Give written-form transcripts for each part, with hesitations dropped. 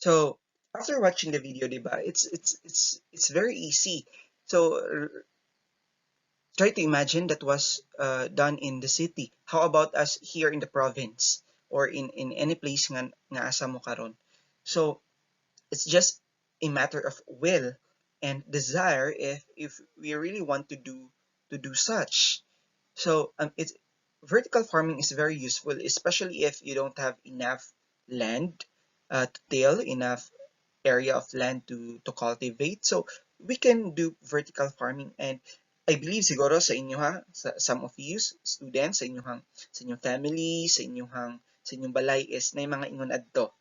So after watching the video, diba, it's very easy. So try to imagine that was done in the city. How about us here in the province or in any place nga asa mo karon? So it's just a matter of will and desire if we really want to do such. So it's vertical farming is very useful, especially if you don't have enough land to till, enough area of land to cultivate. So we can do vertical farming, and I believe siguro sa inyo ha, some of you students sa inyong family, sa inyong balay is na mga ingon adto.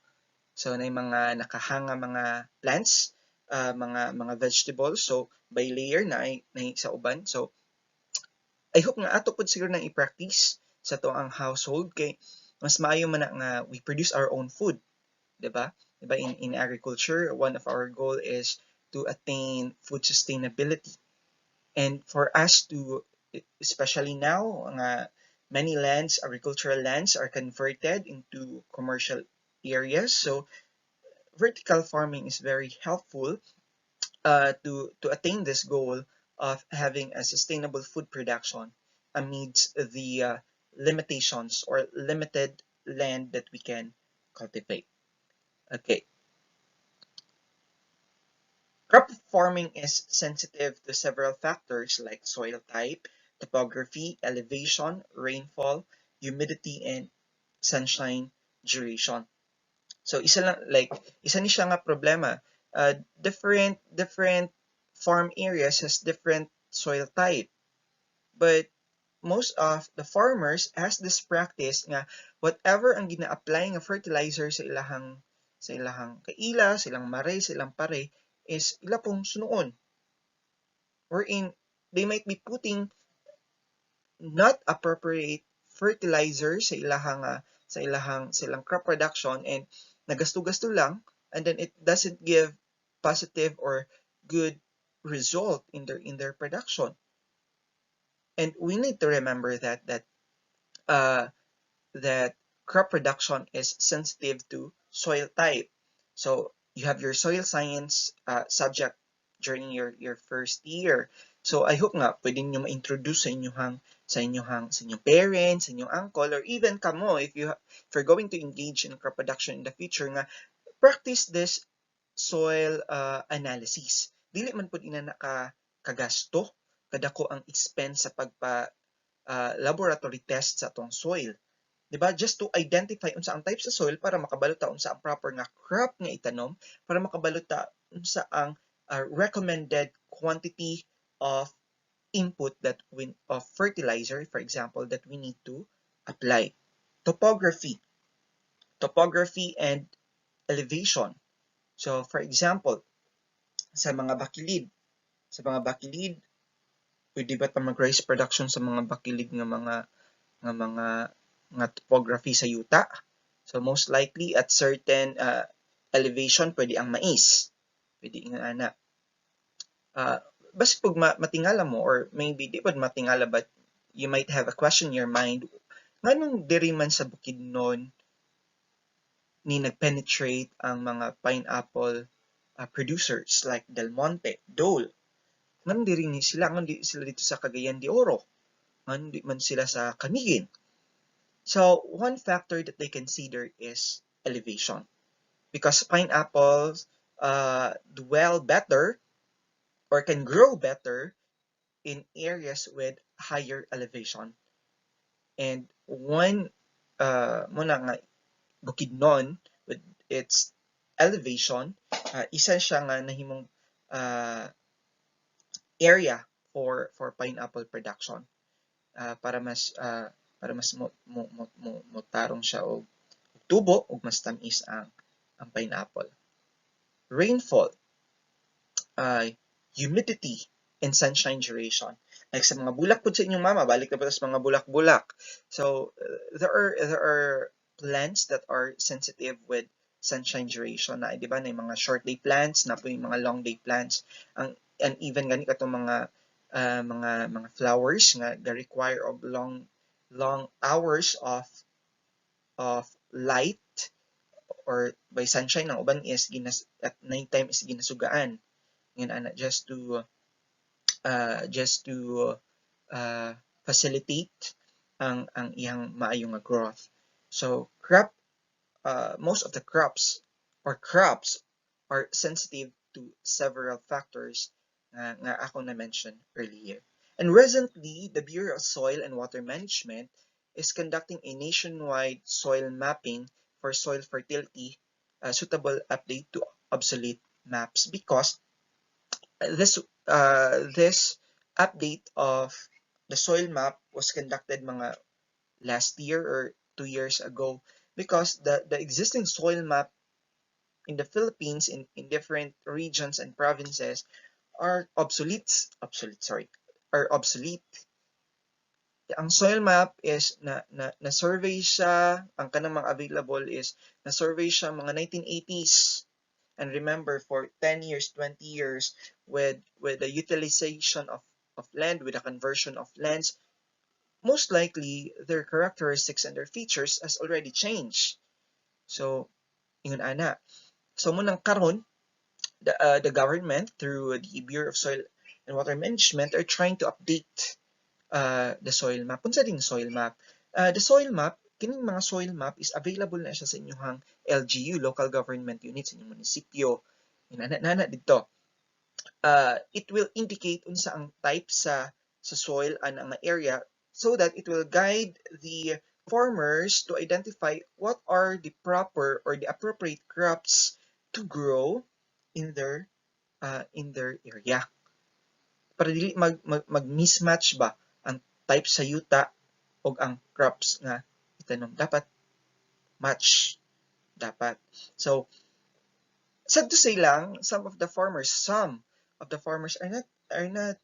So na mga nakahanga mga plants, mga vegetables. So by layer na sa uban. So I hope nga ato pud siguro nang i-practice sa to ang household kay mas maayo man na nga we produce our own food, 'di ba? 'Di ba in agriculture, one of our goal is to attain food sustainability. And for us to, especially now nga many lands, agricultural lands are converted into commercial areas. So vertical farming is very helpful to attain this goal of having a sustainable food production amidst the limitations or limited land that we can cultivate. Okay, crop farming is sensitive to several factors like soil type, topography, elevation, rainfall, humidity, and sunshine duration. So isa ni siya nga problema. Different farm areas has different soil type, but most of the farmers has this practice nga whatever ang gina-apply nga fertilizer sa ilahang kaila, sa ilang mare, sa ilang pare is ila pong sunuon. Wherein they might be putting not appropriate fertilizer sa ilang crop production, and nagasto-gasto lang, and then it doesn't give positive or good result in their production. And we need to remember uh, that crop production is sensitive to soil type. So you have your soil science subject during your first year. So I hope nga pwede niyo ma-introduce sa inyong parents, sa inyong uncle, or even kamo if you're going to engage in crop production in the future nga practice this soil analysis. Dili man pud ina kagasto kadako ang expense sa pagpa laboratory test sa atong soil. 'Di ba? Just to identify unsa ang type sa soil para makabalot ta unsa ang proper nga crop nga itanom, para makabalot ta unsa ang recommended quantity of input of fertilizer, for example, that we need to apply. Topography. Topography and elevation. So, for example, sa mga bakilid, pwede ba ta mag-rice production sa mga bakilid nga mga nga topography sa yuta? So most likely at certain elevation pwede ang mais. Pwede nga ana. Basta pag matingala mo, or maybe di pa matingala, but you might have a question in your mind, nganong diri man sa Bukidnon ni nag-penetrate ang mga pineapple producers like Del Monte, Dole. Nganong diri ni sila, nganong di sila dito sa Cagayan de Oro? Nganong di man sila sa Camiguin? So one factor that they consider is elevation, because pineapples dwell better or can grow better in areas with higher elevation. And one muna nga Bukidnon with its elevation, isa siya nga nahimong uh, area for pineapple production, para mas motarong siya og tubo ug mas tamis ang pineapple. Rainfall, humidity, and sunshine duration. Like sa mga bulak po sa inyong mama, balik na po sa mga bulak-bulak. So there are plants that are sensitive with sunshine duration na, di ba, na yung mga short day plants, na po yung mga long day plants. And even gani katong mga flowers nga require of long hours of light or by sunshine, ang uban is at nighttime is ginasugaan. Yun ana, just to facilitate ang iyang maayong nga growth. So most of the crops are sensitive to several factors nga ako na mention earlier. And recently, the Bureau of Soil and Water Management is conducting a nationwide soil mapping for soil fertility, suitable update to obsolete maps, because this update of the soil map was conducted mga last year or 2 years ago, because the existing soil map in the Philippines in different regions and provinces are obsolete. Ang soil map is na survey siya, ang kanang mga available is na survey siya mga 1980s. And remember, for 10 years, 20 years, with the utilization of land, with the conversion of lands, most likely their characteristics and their features has already changed. So, ingon ana. So munang karon, the government through the Bureau of Soil and Water Management are trying to update the soil map. Unsa ding soil map? The soil map, kining mga soil map is available na siya sa inyong LGU, local government units, sa inyong munisipyo. Nana dito. It will indicate unsa ang type sa soil and ang area, so that it will guide the farmers to identify what are the proper or the appropriate crops to grow in their area, para dili mag mismatch ba ang type sa yuta o ang crops nga itanom. Dapat match, dapat. So sad to say lang, some of the farmers are not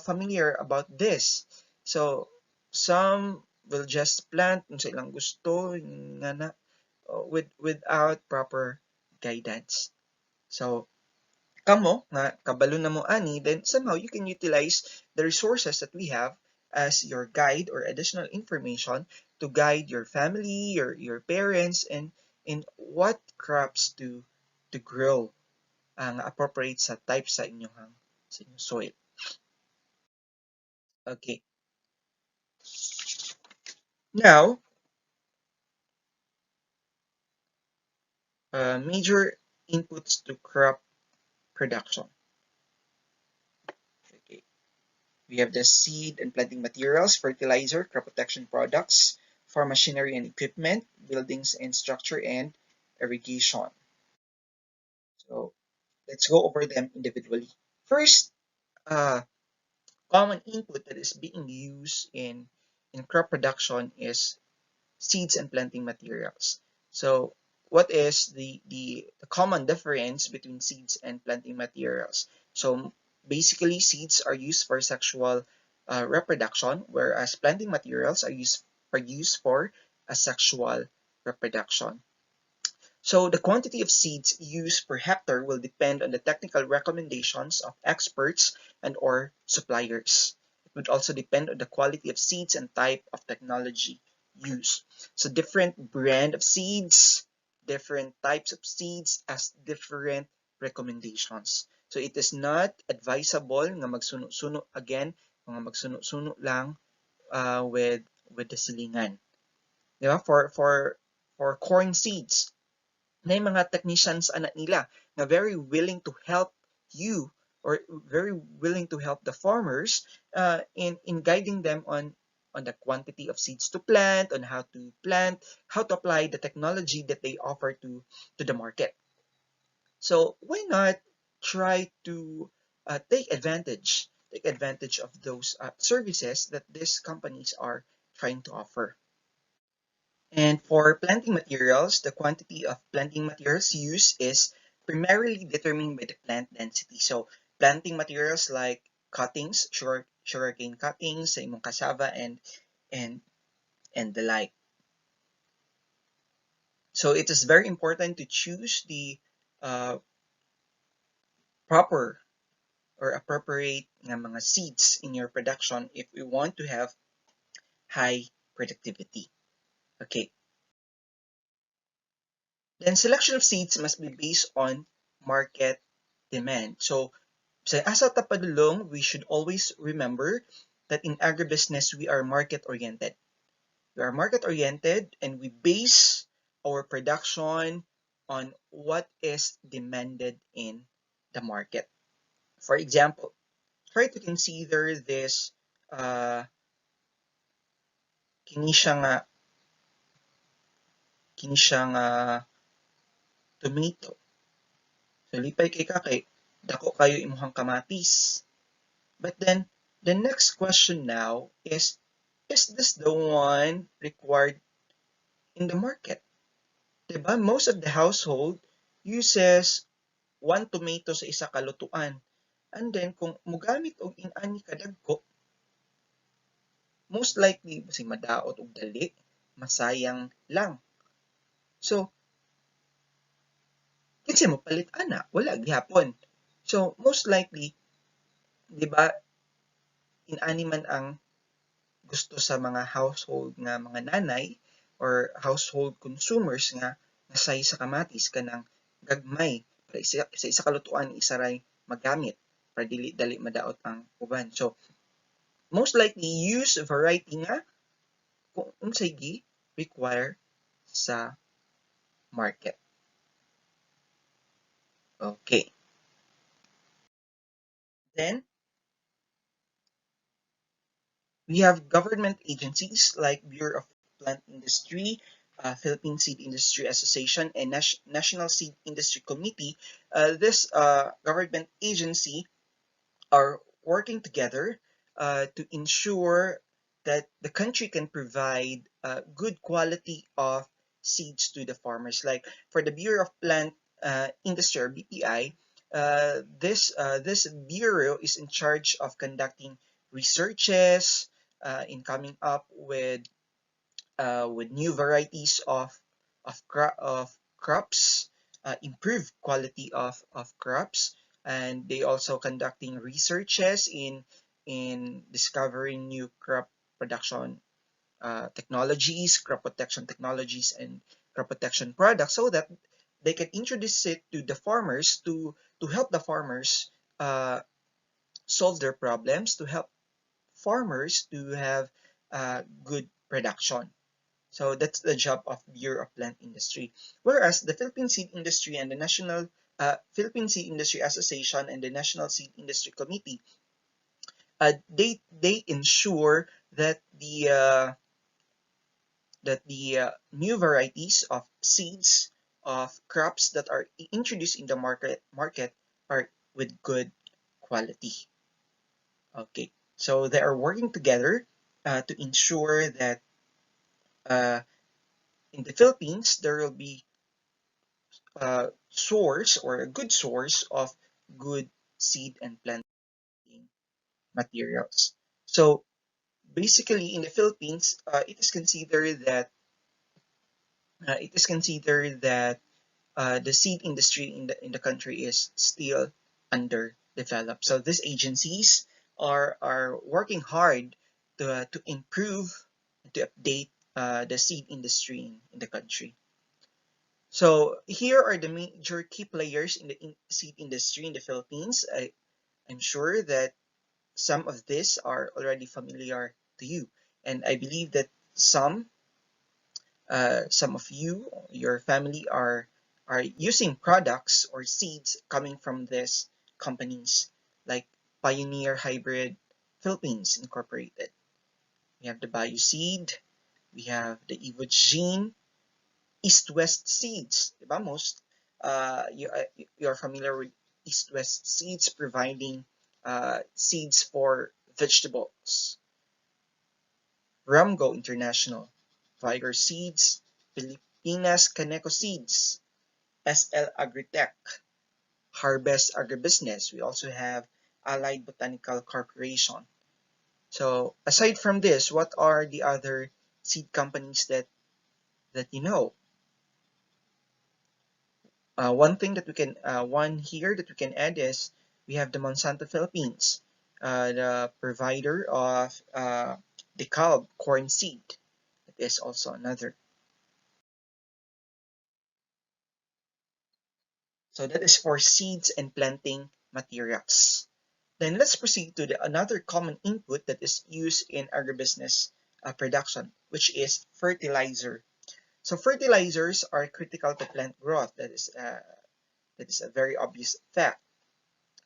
familiar about this. So some will just plant kung sa ilang gusto nga na, without proper guidance. So kamo nga kabalo na mo ani, then somehow you can utilize the resources that we have as your guide or additional information to guide your family, your parents, and in what crops to grow ang appropriate sa type sa inyong soil. Okay. Now, major inputs to crop production. Okay. We have the seed and planting materials, fertilizer, crop protection products, farm machinery and equipment, buildings and structure, and irrigation. So let's go over them individually. First, common input that is being used in crop production is seeds and planting materials. So what is the common difference between seeds and planting materials? So basically, seeds are used for sexual reproduction, whereas planting materials are used for asexual reproduction. So the quantity of seeds used per hectare will depend on the technical recommendations of experts and or suppliers. It would also depend on the quality of seeds and type of technology used. So different brand of seeds, different types of seeds as different recommendations. So it is not advisable nga magsuno-suno again, mga magsuno-suno lang with the silingan. Diba? For corn seeds, na yung mga technicians anak nila na very willing to help you, or very willing to help the farmers in guiding them on the quantity of seeds to plant, on how to plant, how to apply the technology that they offer to the market. So why not try to take advantage of those services that these companies are trying to offer. And for planting materials, the quantity of planting materials used is primarily determined by the plant density. So planting materials like cuttings, sugarcane cuttings, sa imong cassava, and the like. So it is very important to choose the proper or appropriate nga mga seeds in your production if we want to have high productivity. Okay. Then selection of seeds must be based on market demand. So sa asa tapadulong, we should always remember that in agribusiness, we are market-oriented. We are market-oriented and we base our production on what is demanded in the market. For example, try to consider this kini siya nga tomato. So lipay kay kakay, dako kayo imuhang kamatis. But then the next question now is this the one required in the market? Diba? Most of the household uses one tomato sa isa ka lutuan. And then kung mugamit og in-ani kadagko, most likely si madaot og dali, masayang lang. So kinsa mo palit ana? Wala gihapon. So most likely, di ba, in-ani man ang gusto sa mga household nga mga nanay or household consumers nga nasay sa kamatis kanang gagmay para sa isa ka lutuan isa ray magamit para dili madaot ang uban. So most likely use variety nga kung unsay gi require sa market. Okay. Then we have government agencies like Bureau of Plant Industry, Philippine Seed Industry Association, and National Seed Industry Committee. This government agency are working together to ensure that the country can provide good quality of seeds to the farmers. Like for the Bureau of Plant Industry or BPI, this bureau is in charge of conducting researches in coming up with new varieties of crops, improved quality of crops, and they also conducting researches in discovering new crop production technologies, crop protection technologies, and crop protection products, so that they can introduce it to the farmers to help the farmers solve their problems, to help farmers to have good production. So that's the job of Bureau of Plant Industry. Whereas the Philippine Seed Industry and the National Philippine Seed Industry Association and the National Seed Industry Committee, they ensure that the new varieties of seeds of crops that are introduced in the market are with good quality. Okay, so they are working together to ensure that in the Philippines there will be source or a good source of good seed and planting materials. So basically, in the Philippines, it is considered that the seed industry in the country is still underdeveloped. So these agencies are working hard to improve, to update the seed industry in the country. So here are the major key players in the seed industry in the Philippines. I'm sure that some of these are already familiar to you, and I believe that some of you, your family are using products or seeds coming from these companies like Pioneer Hybrid Philippines Incorporated. We have the BioSeed, we have the Evogene, East-West Seeds. Diba? Most you're familiar with East-West Seeds providing seeds for vegetables. Ramgo International, Vigor Seeds, Filipinas Caneco Seeds, SL Agritech, Harvest Agribusiness. We also have Allied Botanical Corporation. So aside from this, what are the other seed companies that you know? One here that we can add is we have the Monsanto Philippines, the provider of DeKalb corn seed. That is also another. So that is for seeds and planting materials. Then let's proceed to another common input that is used in agribusiness production, which is fertilizer. So fertilizers are critical to plant growth. That is a very obvious fact.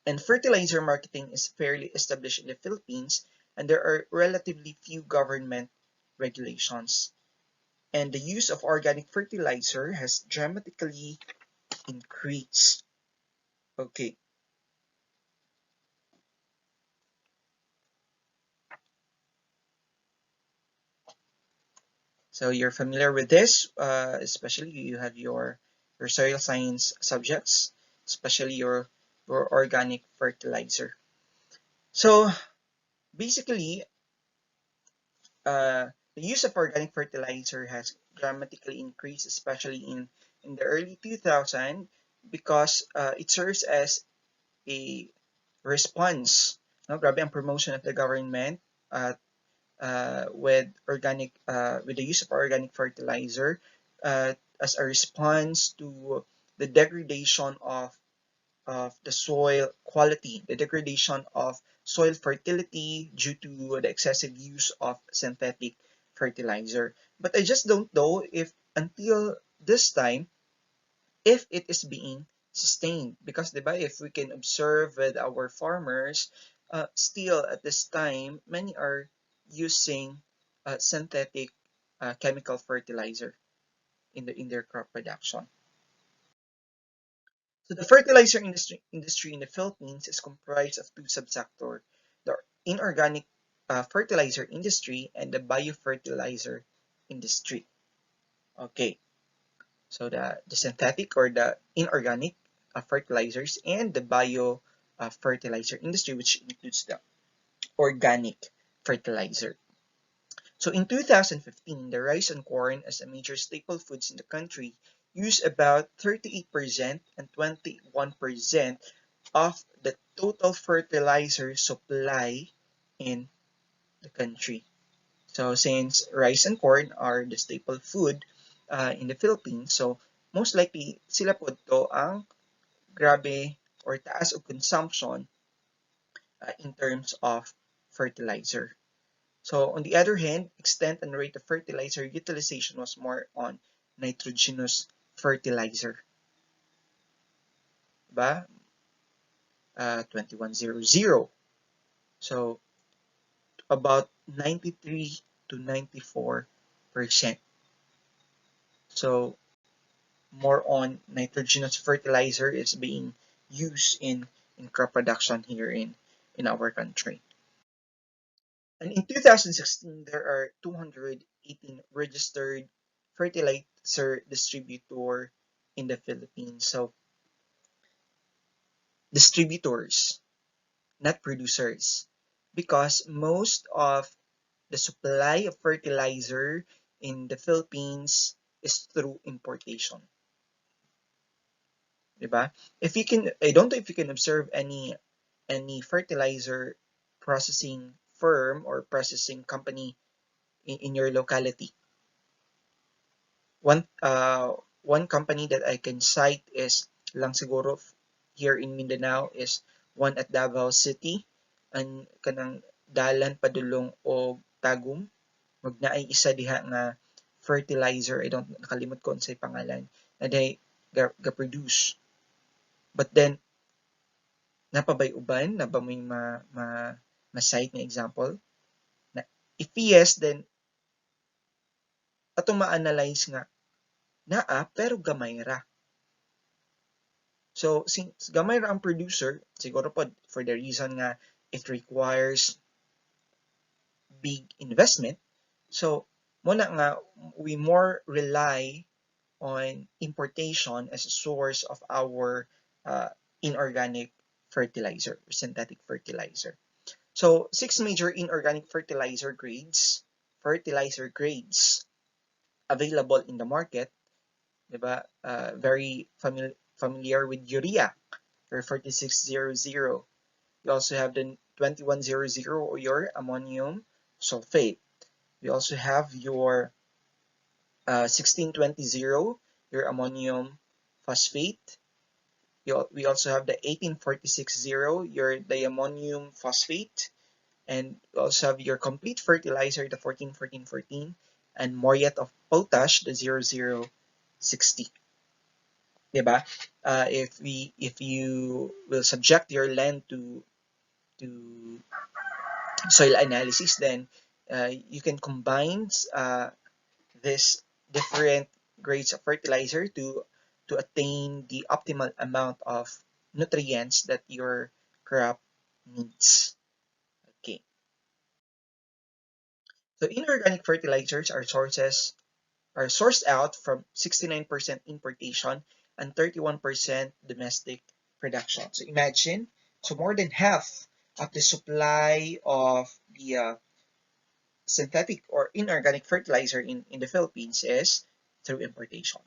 And fertilizer marketing is fairly established in the Philippines, and there are relatively few government regulations. And the use of organic fertilizer has dramatically increased. Okay, so you're familiar with this, especially you have your soil science subjects, especially your organic fertilizer. So basically, the use of organic fertilizer has dramatically increased, especially in the early 2000s, because it serves as a response. No, grabe ang promotion of the government uh, with the use of organic fertilizer as a response to the degradation of the soil quality, the degradation of soil fertility due to the excessive use of synthetic fertilizer. But I just don't know if until this time, if it is being sustained. Because diba, if we can observe with our farmers, still at this time, many are using synthetic chemical fertilizer in their crop production. So the fertilizer industry in the Philippines is comprised of two subsectors: the inorganic fertilizer industry and the biofertilizer industry. Okay, so the synthetic or the inorganic fertilizers and the bio fertilizer industry, which includes the organic fertilizer. So in 2015, the rice and corn as a major staple foods in the country use about 38% and 21% of the total fertilizer supply in the country. So since rice and corn are the staple food in the Philippines, so most likely sila po to ang grabe or taas o consumption in terms of fertilizer. So on the other hand, extent and rate of fertilizer utilization was more on nitrogenous fertilizer. Diba? 2100. So about 93 to 94%. So more on nitrogenous fertilizer is being used in crop production here in our country. And in 2016, there are 218 registered fertilizer distributor in the Philippines. So distributors, not producers, because most of the supply of fertilizer in the Philippines is through importation. Diba? If you can, I don't know if you can observe any fertilizer processing firm or processing company in your locality. One company that I can cite is lang siguro here in Mindanao is one at Davao City, ang kanang dalan padulong og Tagum. Magnaay isa diha nga fertilizer, I don't nakalimot ko unsay pangalan, na day ga-produce. But then napabay uban na ba may ma-cite nga example na if yes, then atong ma-analyze nga naa pero gamay ra. So since gamay ra ang producer, siguro po for the reason nga it requires big investment. So muna nga we more rely on importation as a source of our inorganic fertilizer or synthetic fertilizer. So six major inorganic fertilizer grades available in the market, diba? Very familiar with urea, your 4600. You also have the 2100 or your ammonium sulfate. You also have your 1620, your ammonium phosphate. We also have the 18460, your diammonium phosphate, and we also have your complete fertilizer, the 14-14-14, and Moriat of potash, the 0060. Diba? If you will subject your land to soil analysis, then you can combine this different grades of fertilizer to attain the optimal amount of nutrients that your crop needs. Okay. So inorganic fertilizers are sourced out from 69% importation and 31% domestic production. So imagine, so more than half of the supply of the synthetic or inorganic fertilizer in the Philippines is through importation.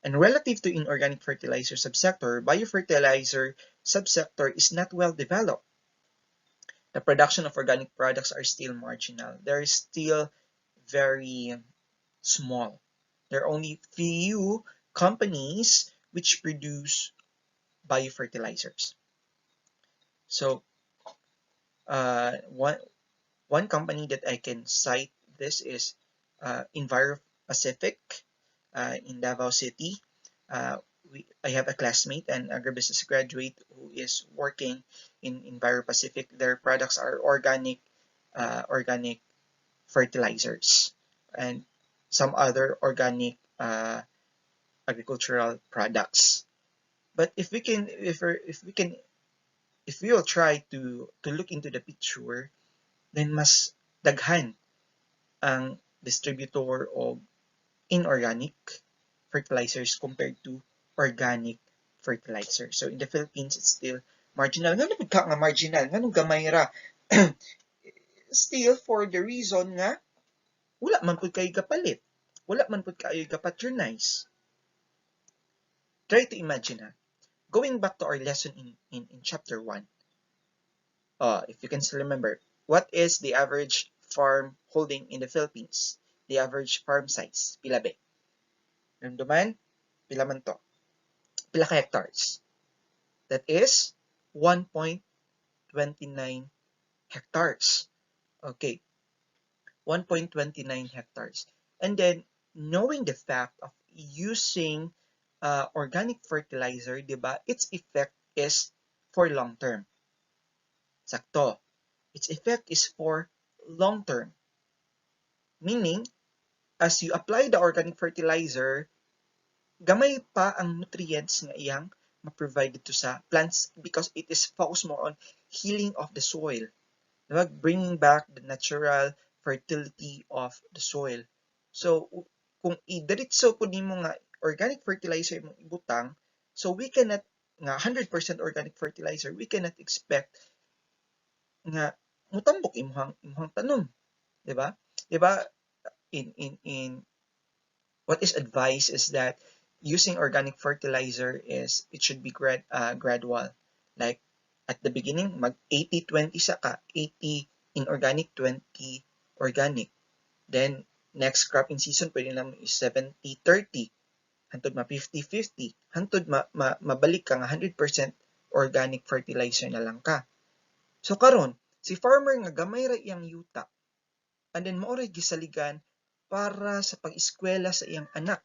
And relative to inorganic fertilizer subsector, biofertilizer subsector is not well developed. The production of organic products are still marginal. They're still very small. There are only few companies which produce biofertilizers. So one company that I can cite this is Enviro Pacific in Davao City. I have a classmate and agribusiness graduate who is working in Enviro Pacific. Their products are organic fertilizers and some other organic agricultural products. But if we will try to look into the picture, then mas daghan ang distributor of inorganic fertilizers compared to organic fertilizer. So in the Philippines, it's still marginal. Nga naman ka nga marginal, nga nung gamay ra. Still for the reason nga wala man pud kayo kapalit. Wala man pud kayo kapatronize. Try to imagine ha. Going back to our lesson in chapter 1. If you can still remember, what is the average farm holding in the Philippines? The average farm size, pila be? Ramduman, pila man to? Pila ka hectares? That is 1.29 hectares. Okay, 1.29 hectares. And then, knowing the fact of using organic fertilizer, diba, its effect is for long term. Sakto. Its effect is for long term. Meaning, as you apply the organic fertilizer, gamay pa ang nutrients nga iyang ma-provide to sa plants because it is focused more on healing of the soil. Diba? Bringing back the natural fertility of the soil. So, kung i-diretso po nimo nga organic fertilizer mong ibutang, so we cannot nga 100% organic fertilizer, we cannot expect nga mutambok imong tanom, di ba? Di ba? In what is advised is that using organic fertilizer is it should be gradual. Like at the beginning, mag 80-20 sa ka, 80 inorganic, 20 organic. Then next cropping season pwede naman is 70-30, hantod ma 50-50, hantod mabalik ka nga 100% organic fertilizer na lang ka. So karon, si farmer nga gamay ra iyang yuta, and then maoray gisaligan para sa pag-eskwela sa iyang anak.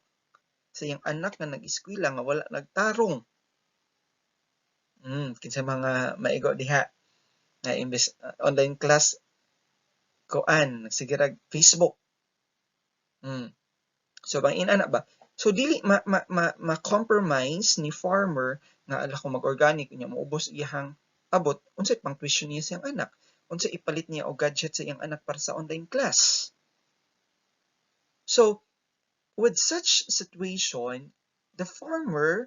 Sa iyang anak na nag-eskwela nga wala nagtarong. Kinsa mga maigo diha na imbes online class koan sige ra Facebook. So bang ina ba? So dili ma-compromise ni farmer nga ala ko mag-organic nya maubos iyang abot unsay pang tuition niya sa iyang anak, unsay ipalit niya og gadget sa iyang anak para sa online class. So with such situation, the farmer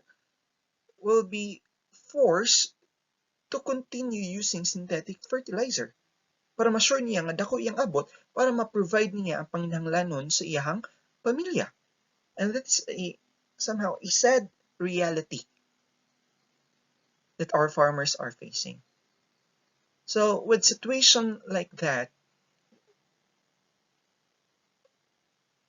will be forced to continue using synthetic fertilizer para ma-sure niya nga dako iyang abot para ma-provide niya ang panginahanglanon sa iyang pamilya. And that's somehow a sad reality that our farmers are facing. So with situation like that,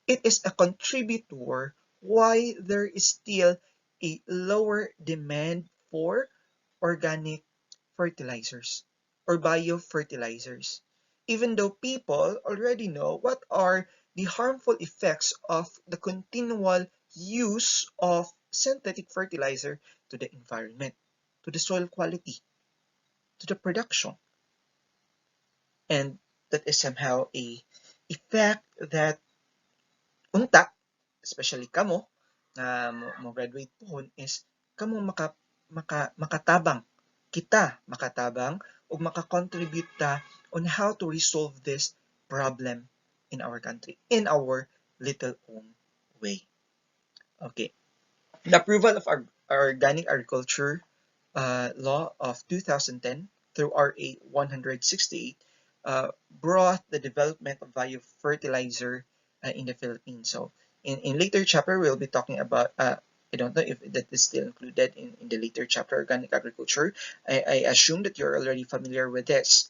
it is a contributor why there is still a lower demand for organic fertilizers or biofertilizers, even though people already know what are the harmful effects of the continual use of synthetic fertilizer to the environment, to the soil quality, to the production. And that is somehow a effect that unta, especially kamo, na mo graduate pohon is kamo makatabang, kita makatabang o makakontribute ta on how to resolve this problem in our country, in our little own way. Okay. The approval of our organic agriculture law of 2010 through RA 168 brought the development of biofertilizer in the Philippines. So in later chapter, we'll be talking about, I don't know if that is still included in the later chapter, organic agriculture. I assume that you're already familiar with this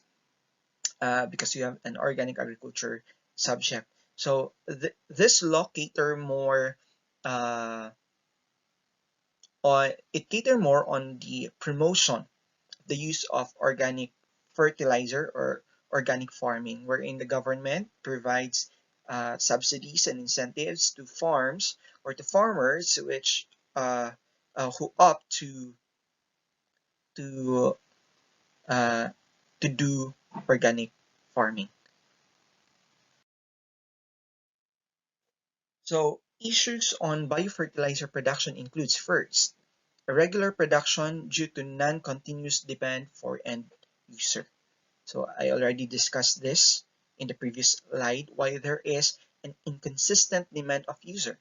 because you have an organic agriculture subject. So this law cater more on the promotion, the use of organic fertilizer or organic farming, wherein the government provides subsidies and incentives to farms or to farmers which who opt to uh, to do organic farming. So issues on biofertilizer production includes first, irregular production due to non-continuous demand for end user. So I already discussed this in the previous slide, why there is an inconsistent demand of user.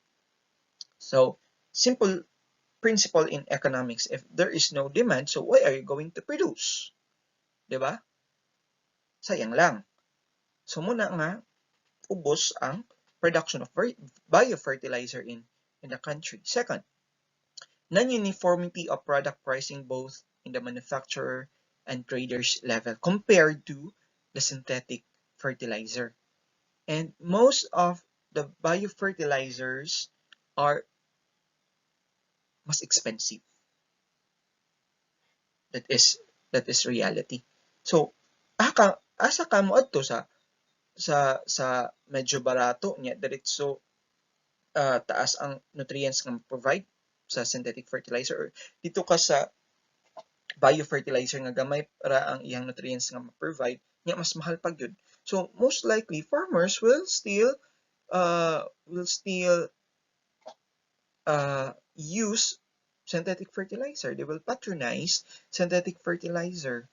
So simple principle in economics, if there is no demand, so why are you going to produce? Diba? Sayang lang. So muna nga, ubos ang production of biofertilizer in the country. Second, non-uniformity of product pricing both in the manufacturer and traders level compared to the synthetic fertilizer. And most of the biofertilizers are mas expensive. That is reality. So asa ka mo adto sa medyo barato niya diretso taas ang nutrients nga provide sa synthetic fertilizer, or dito ka sa biofertilizer nga gamay para ang iyang nutrients nga ma-provide nya mas mahal pag yun. So most likely farmers will still use synthetic fertilizer. They will patronize synthetic fertilizer.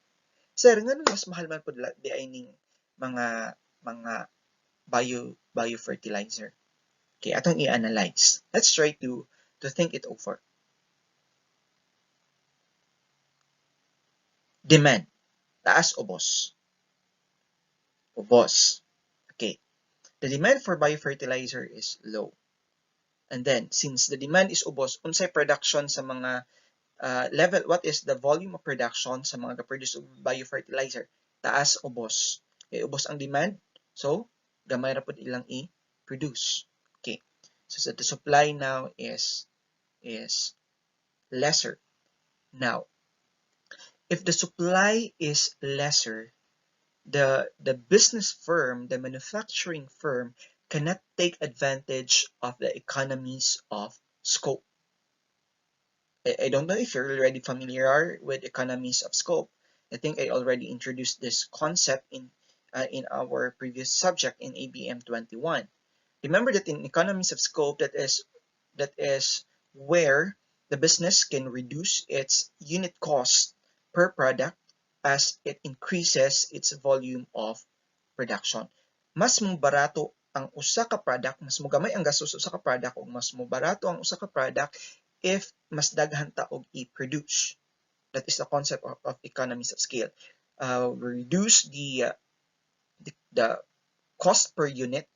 Sir, nga mas mahal man po di ay ning mga biofertilizer. Okay, atong i-analyze. Let's try to think it over. Demand. Taas ubos. Ubos. Okay. The demand for biofertilizer is low. And then, since the demand is ubos, unsay production sa mga level, what is the volume of production sa mga produce of biofertilizer? Taas ubos. Okay, ubos ang demand. So, gamay ra pud ilang i-produce. Okay. So the supply now is lesser. Now, if the supply is lesser, the business firm, the manufacturing firm cannot take advantage of the economies of scope. I don't know if you're already familiar with economies of scope. I think I already introduced this concept in our previous subject in ABM 21. Remember that in economies of scope, that is where the business can reduce its unit cost per product as it increases its volume of production. Mas mo barato ang usa ka product, mas mo gamay ang gastos sa usa ka product, o mas mo barato ang usa ka product if mas daghan ta og i-produce. That is the concept of economies of scale. We reduce the cost per unit